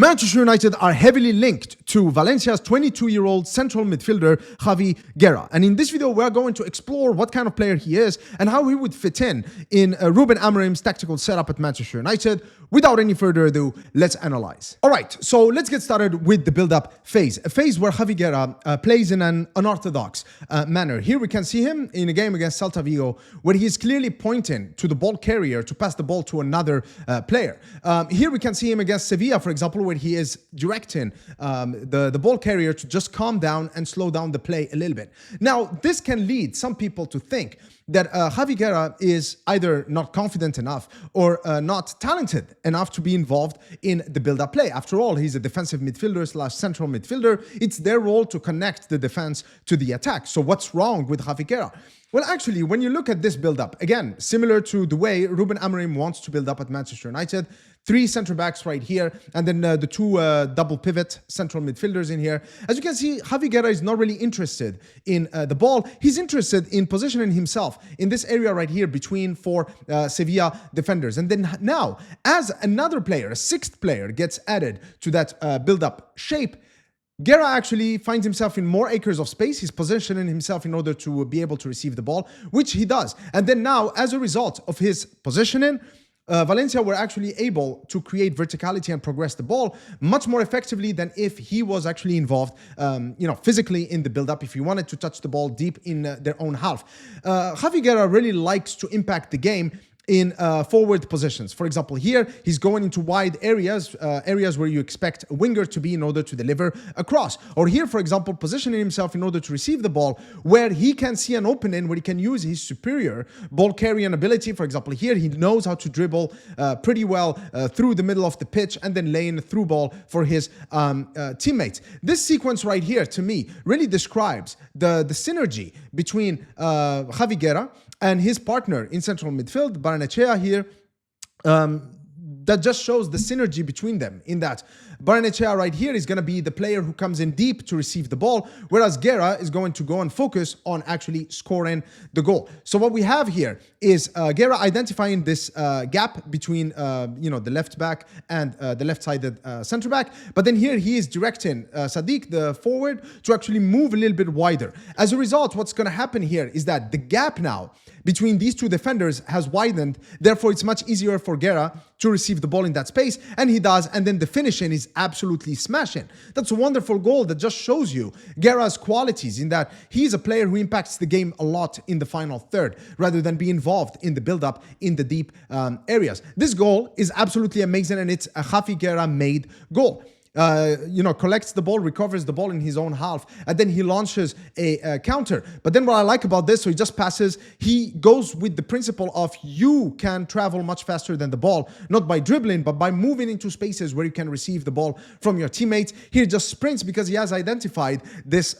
Manchester United are heavily linked to Valencia's 22-year-old central midfielder Javi Guerra. And in this video, we're going to explore what kind of player he is and how he would fit in Ruben Amorim's tactical setup at Manchester United. Without any further ado, let's analyze. All right, so let's get started with the build-up phase, a phase where Javi Guerra plays in an unorthodox manner. Here we can see him in a game against Celta Vigo, where he is clearly pointing to the ball carrier to pass the ball to another player. Here we can see him against Sevilla, for example, where he is directing the ball carrier to just calm down and slow down the play a little bit. Now, this can lead some people to think that Javi Guerra is either not confident enough or not talented enough to be involved in the build-up play. After all, he's a defensive midfielder / central midfielder. It's their role to connect the defense to the attack. So what's wrong with Javi Guerra? Well, actually, when you look at this build-up, again, similar to the way Ruben Amorim wants to build up at Manchester United, 3 center-backs right here, and then the 2 double pivot central midfielders in here. As you can see, Javi Guerra is not really interested in the ball. He's interested in positioning himself in this area right here between 4 Sevilla defenders. And then now, as another player, a 6th player, gets added to that build-up shape, Guerra actually finds himself in more acres of space. He's positioning himself in order to be able to receive the ball, which he does. And then now, as a result of his positioning, Valencia were actually able to create verticality and progress the ball much more effectively than if he was actually involved, physically in the build-up, if he wanted to touch the ball deep in their own half. Javi Guerra really likes to impact the game in forward positions. For example, here he's going into wide areas, areas where you expect a winger to be in order to deliver a cross. Or here, for example, positioning himself in order to receive the ball where he can see an opening where he can use his superior ball carrying ability. For example, here he knows how to dribble pretty well through the middle of the pitch and then laying a through ball for his teammates. This sequence right here, to me, really describes the synergy between Javi Guerra and his partner in central midfield, Barrenechea here, that just shows the synergy between them, in that Barrenechea right here is going to be the player who comes in deep to receive the ball, whereas Guerra is going to go and focus on actually scoring the goal. So what we have here is Guerra identifying this gap between the left back and the left-sided center back, but then here he is directing Sadiq, the forward, to actually move a little bit wider. As a result, what's going to happen here is that the gap now between these 2 defenders has widened. Therefore, it's much easier for Guerra to receive the ball in that space, and he does, and then the finishing is absolutely smashing. That's a wonderful goal that just shows you Guerra's qualities, in that he's a player who impacts the game a lot in the final third, rather than be involved in the build-up in the deep areas. This goal is absolutely amazing, and it's a Javi Guerra-made goal. Collects the ball, recovers the ball in his own half, and then he launches a counter. But then what I like about this, so he just passes, he goes with the principle of you can travel much faster than the ball, not by dribbling, but by moving into spaces where you can receive the ball from your teammates. He just sprints because he has identified this,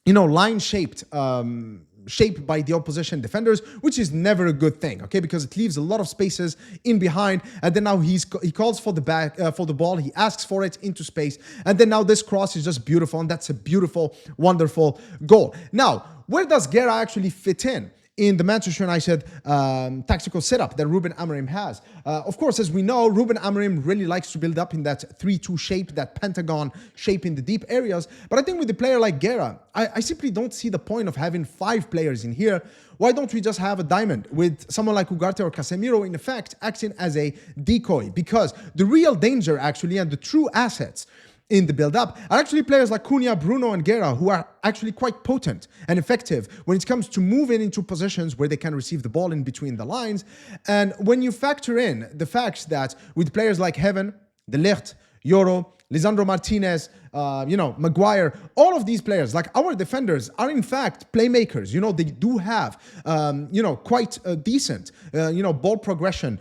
line-shaped shape by the opposition defenders, which is never a good thing, okay, because it leaves a lot of spaces in behind. And then now he calls for the ball, he asks for it into space, and then now this cross is just beautiful, and that's a beautiful, wonderful goal. Now, where does Guerra actually fit in the Manchester United tactical setup that Ruben Amorim has? Of course, as we know, Ruben Amorim really likes to build up in that 3-2 shape, that pentagon shape in the deep areas. But I think with a player like Guerra, I simply don't see the point of having 5 players in here. Why don't we just have a diamond with someone like Ugarte or Casemiro, in effect, acting as a decoy? Because the real danger, actually, and the true assets in the build-up are actually players like Cunha, Bruno, and Guerra, who are actually quite potent and effective when it comes to moving into positions where they can receive the ball in between the lines. And when you factor in the fact that with players like Heaven, De Ligt, Yoro, Lisandro Martinez, Maguire, all of these players, like our defenders, are in fact playmakers. They do have, quite decent, ball progression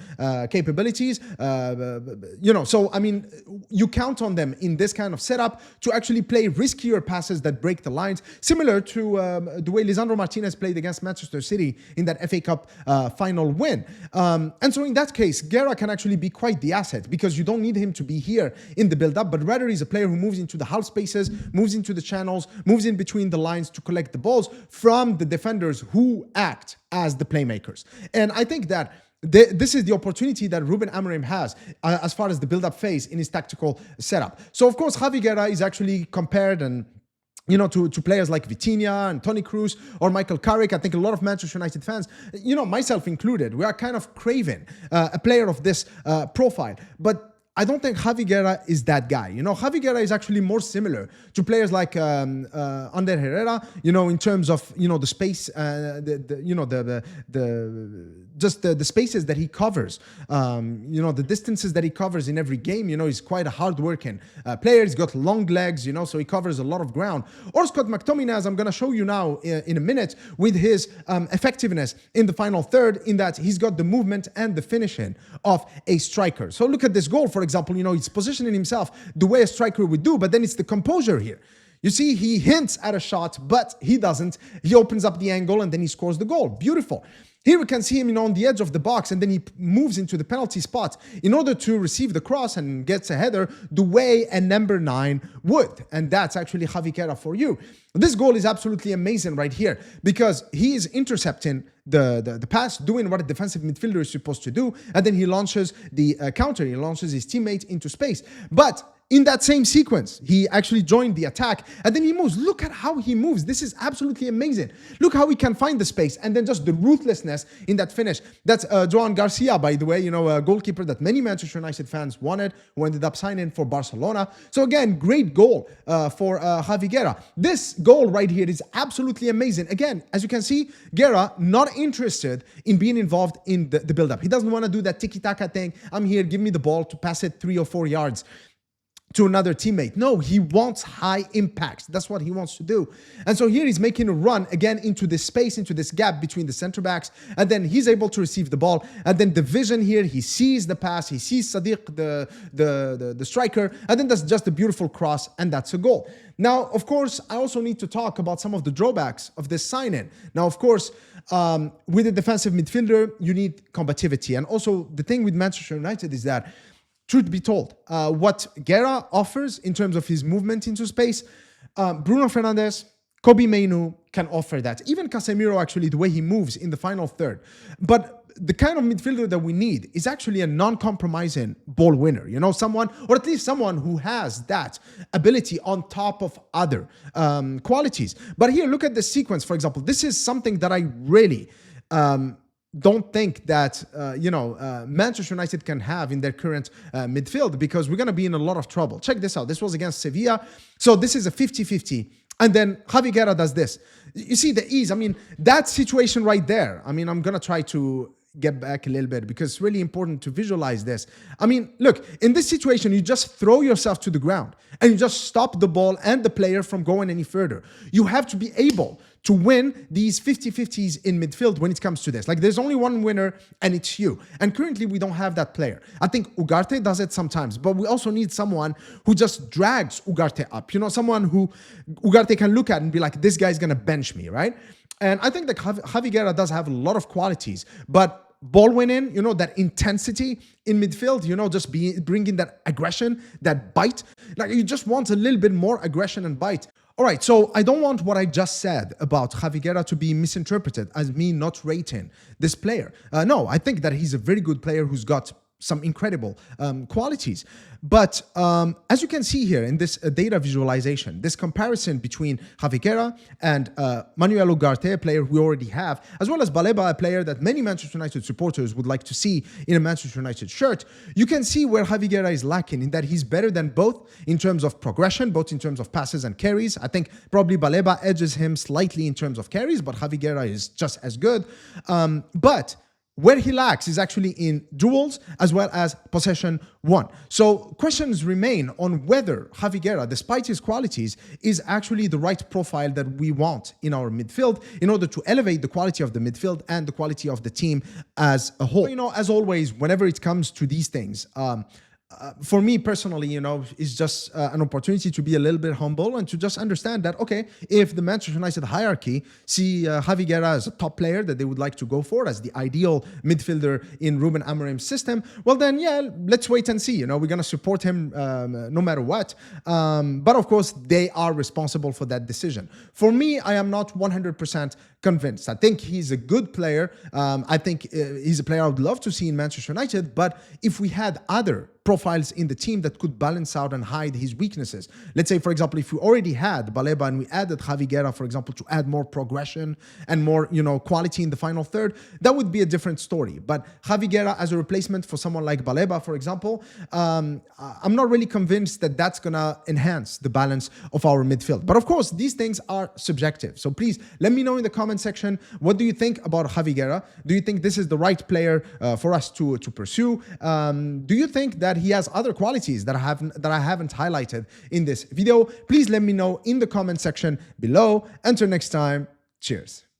capabilities. So, I mean, you count on them in this kind of setup to actually play riskier passes that break the lines, similar to the way Lisandro Martinez played against Manchester City in that FA Cup final win. And so in that case, Guerra can actually be quite the asset, because you don't need him to be here in the build-up, but rather he's a player who moves into the half spaces, moves into the channels, moves in between the lines to collect the balls from the defenders who act as the playmakers. And I think that this is the opportunity that Ruben Amorim has as far as the build-up phase in his tactical setup. So, of course, Javi Guerra is actually compared and to players like Vitinha and Toni Kroos or Michael Carrick. I think a lot of Manchester United fans, myself included, we are kind of craving a player of this profile. But I don't think Javi Guerra is that guy. Javi Guerra is actually more similar to players like Ander Herrera, in terms of, the space, the spaces that he covers, the distances that he covers in every game. He's quite a hard-working player. He's got long legs, so he covers a lot of ground. Or Scott McTominay, as I'm going to show you now in a minute, with his effectiveness in the final third, in that he's got the movement and the finishing of a striker. So look at this goal, for example. He's positioning himself the way a striker would do, but then it's the composure here. You see, he hints at a shot, but he doesn't. He opens up the angle and then he scores the goal. Beautiful. Here we can see him, on the edge of the box, and then he moves into the penalty spot in order to receive the cross and gets a header the way a number 9 would. And that's actually Javi Guerra for you. This goal is absolutely amazing right here because he is intercepting the pass, doing what a defensive midfielder is supposed to do, and then he launches the counter. He launches his teammate into space. But in that same sequence, he actually joined the attack, and then he moves. Look at how he moves. This is absolutely amazing. Look how he can find the space, and then just the ruthlessness in that finish. That's Joan Garcia, by the way, a goalkeeper that many Manchester United fans wanted, who ended up signing for Barcelona. So again, great goal for Javi Guerra. This goal right here is absolutely amazing. Again, as you can see, Guerra not interested in being involved in the build-up. He doesn't want to do that tiki-taka thing. I'm here, give me the ball to pass it 3 or 4 yards to another teammate. No, he wants high impacts. That's what he wants to do. And so here he's making a run again into this space, into this gap between the center backs, and then he's able to receive the ball. And then the vision here, he sees the pass, he sees Sadiq, the striker, and then that's just a beautiful cross, and that's a goal. Now, of course, I also need to talk about some of the drawbacks of this sign-in. Now, of course, with a defensive midfielder, you need combativity. And also, the thing with Manchester United is that, truth be told, what Guerra offers in terms of his movement into space, Bruno Fernandes, Kobe Mainoo can offer that. Even Casemiro, actually, the way he moves in the final third. But the kind of midfielder that we need is actually a non-compromising ball winner. Someone, or at least someone who has that ability on top of other qualities. But here, look at the sequence, for example. This is something that I really don't think that Manchester United can have in their current midfield, because we're going to be in a lot of trouble. Check this out. This was against Sevilla. So this is a 50-50. And then Javi Guerra does this. You see the ease. I mean, that situation right there. I mean, I'm going to try to get back a little bit because it's really important to visualize this. I mean, look, in this situation, you just throw yourself to the ground and you just stop the ball and the player from going any further. You have to be able to win these 50-50s in midfield when it comes to this. Like, there's only one winner and it's you. And currently we don't have that player. I think Ugarte does it sometimes, but we also need someone who just drags Ugarte up. Someone who Ugarte can look at and be like, this guy's going to bench me, right? And I think that Javi Guerra does have a lot of qualities, but ball winning, that intensity in midfield, just bringing that aggression, that bite. Like, you just want a little bit more aggression and bite. All right, so I don't want what I just said about Javi Guerra to be misinterpreted as me not rating this player. No, I think that he's a very good player who's got some incredible qualities. But as you can see here in this data visualization, this comparison between Javi Guerra and Manuel Ugarte, a player we already have, as well as Baleba, a player that many Manchester United supporters would like to see in a Manchester United shirt, you can see where Javi Guerra is lacking, in that he's better than both in terms of progression, both in terms of passes and carries. I think probably Baleba edges him slightly in terms of carries, but Javi Guerra is just as good. But where he lacks is actually in duels as well as possession won. So questions remain on whether Javi Guerra, despite his qualities, is actually the right profile that we want in our midfield in order to elevate the quality of the midfield and the quality of the team as a whole. As always, whenever it comes to these things, for me personally, is just an opportunity to be a little bit humble and to just understand that, okay, if the Manchester United hierarchy see Javi Guerra as a top player that they would like to go for as the ideal midfielder in Ruben Amorim's system, well then, yeah, let's wait and see. We're going to support him no matter what. But of course, they are responsible for that decision. For me, I am not 100% convinced. I think he's a good player. I think he's a player I would love to see in Manchester United, but if we had other profiles in the team that could balance out and hide his weaknesses. Let's say, for example, if we already had Baleba and we added Javi Guerra, for example, to add more progression and more, quality in the final third, that would be a different story. But Javi Guerra as a replacement for someone like Baleba, for example, I'm not really convinced that that's going to enhance the balance of our midfield. But of course, these things are subjective. So please let me know in the comment section, what do you think about Javi Guerra? Do you think this is the right player for us to pursue? Do you think that he has other qualities that I haven't highlighted in this video? Please let me know in the comment section below. Until next time, cheers.